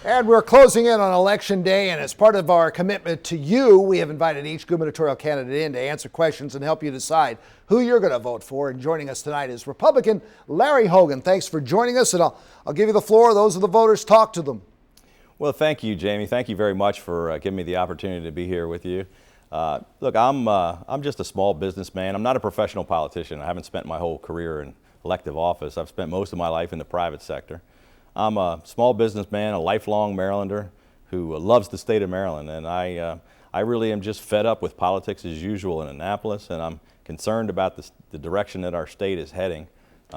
And we're closing in on Election Day, and as part of our commitment to you, we have invited each gubernatorial candidate in to answer questions and help you decide who you're going to vote for. And joining us tonight is Republican Larry Hogan. Thanks for joining us, and I'll give you the floor. Those are the voters. Talk to them. Well, thank you, Jamie. Thank you very much for giving me the opportunity to be here with you. Look, I'm just a small businessman. I'm not a professional politician. I haven't spent my whole career in elective office. I've spent most of my life in the private sector. I'm a small businessman, a lifelong Marylander who loves the state of Maryland, and I really am just fed up with politics as usual in Annapolis, and I'm concerned about the direction that our state is heading.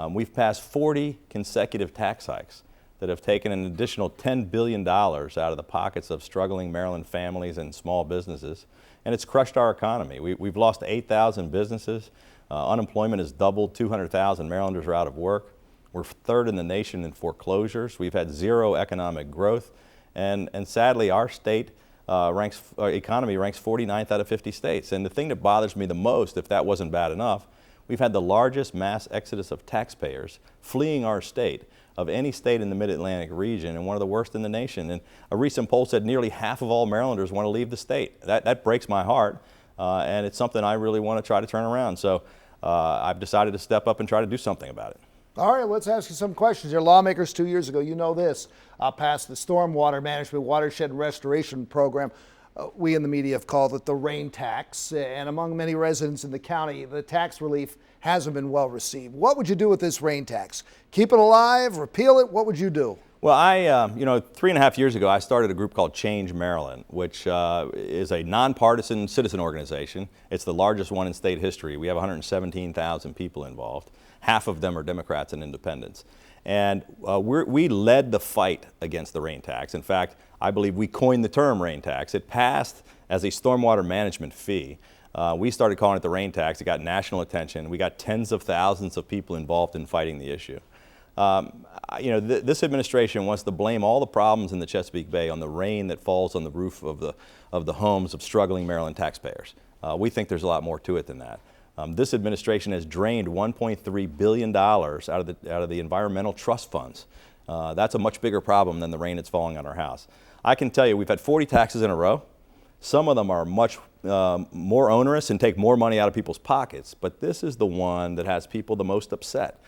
We've passed 40 consecutive tax hikes that have taken an additional $10 billion out of the pockets of struggling Maryland families and small businesses, and it's crushed our economy. We've lost 8,000 businesses. Unemployment has doubled. 200,000 Marylanders are out of work. We're third in the nation in foreclosures. We've had zero economic growth, and sadly, our state economy ranks 49th out of 50 states. And the thing that bothers me the most, if that wasn't bad enough, we've had the largest mass exodus of taxpayers fleeing our state of any state in the Mid-Atlantic region, and one of the worst in the nation. And a recent poll said nearly half of all Marylanders want to leave the state. That breaks my heart, and it's something I really want to try to turn around. So I've decided to step up and try to do something about it. All right, let's ask you some questions. Your lawmakers 2 years ago, you know this, passed the Stormwater Management Watershed Restoration Program. We in the media have called it the rain tax, and among many residents in the county, the tax relief hasn't been well received. What would you do with this rain tax? Keep it alive, repeal it? What would you do? Well, 3.5 years ago, I started a group called Change Maryland, which is a nonpartisan citizen organization. It's the largest one in state history. We have 117,000 people involved. Half of them are Democrats and independents. And we led the fight against the rain tax. In fact, I believe we coined the term rain tax. It passed as a stormwater management fee. We started calling it the rain tax. It got national attention. We got tens of thousands of people involved in fighting the issue. This administration wants to blame all the problems in the Chesapeake Bay on the rain that falls on the roof of the homes of struggling Maryland taxpayers. We think there's a lot more to it than that. This administration has drained $1.3 billion out of the environmental trust funds. That's a much bigger problem than the rain that's falling on our house. I can tell you we've had 40 taxes in a row. Some of them are much more onerous and take more money out of people's pockets, but this is the one that has people the most upset.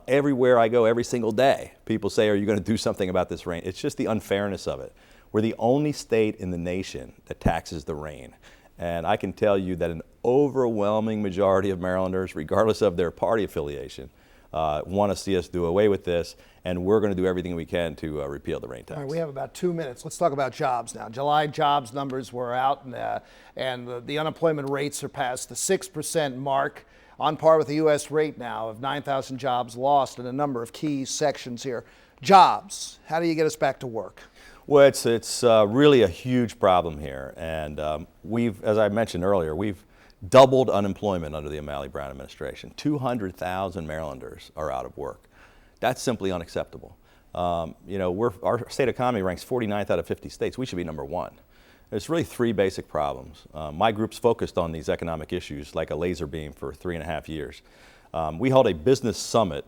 Everywhere I go, every single day, people say, are you going to do something about this rain? It's just the unfairness of it. We're the only state in the nation that taxes the rain. And I can tell you that an overwhelming majority of Marylanders, regardless of their party affiliation, want to see us do away with this, and we're going to do everything we can to repeal the rain tax. All right, we have about 2 minutes. Let's talk about jobs now. July jobs numbers were out, and the unemployment rate surpassed the 6% mark, on par with the U.S. rate now of 9,000 jobs lost in a number of key sections here. Jobs, how do you get us back to work? Well, it's really a huge problem here, and as I mentioned earlier, we've doubled unemployment under the O'Malley Brown administration. 200,000 Marylanders are out of work. That's simply unacceptable. Our state economy ranks 49th out of 50 states. We should be number one. There's really three basic problems. My group's focused on these economic issues like a laser beam for 3.5 years. We held a business summit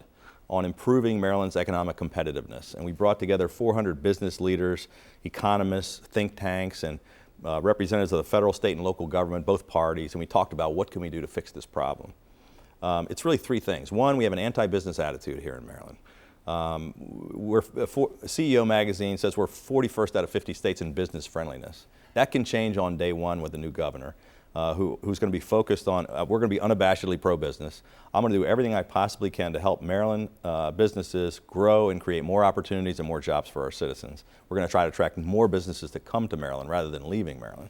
on improving Maryland's economic competitiveness, and we brought together 400 business leaders, economists, think tanks, and representatives of the federal, state, and local government, both parties, and we talked about what can we do to fix this problem. It's really three things. One, we have an anti-business attitude here in Maryland. CEO magazine says we're 41st out of 50 states in business friendliness. That can change on day one with the new governor, who's going to be focused on, we're going to be unabashedly pro-business. I'm going to do everything I possibly can to help Maryland businesses grow and create more opportunities and more jobs for our citizens. We're going to try to attract more businesses to come to Maryland rather than leaving Maryland.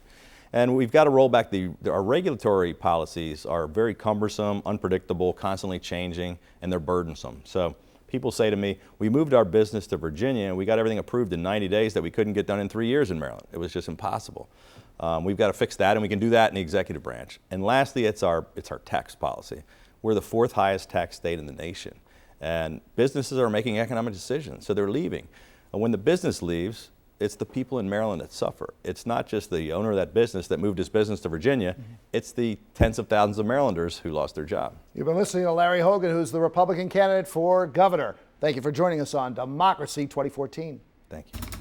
And we've got to roll back our regulatory policies are very cumbersome, unpredictable, constantly changing, and they're burdensome. So people say to me, we moved our business to Virginia and we got everything approved in 90 days that we couldn't get done in 3 years in Maryland. It was just impossible. We've got to fix that, and we can do that in the executive branch. And lastly, it's our tax policy. We're the 4th highest tax state in the nation, and businesses are making economic decisions, so they're leaving. And when the business leaves, it's the people in Maryland that suffer. It's not just the owner of that business that moved his business to Virginia. It's the tens of thousands of Marylanders who lost their job. You've been listening to Larry Hogan, who's the Republican candidate for governor. Thank you for joining us on Democracy 2014. Thank you.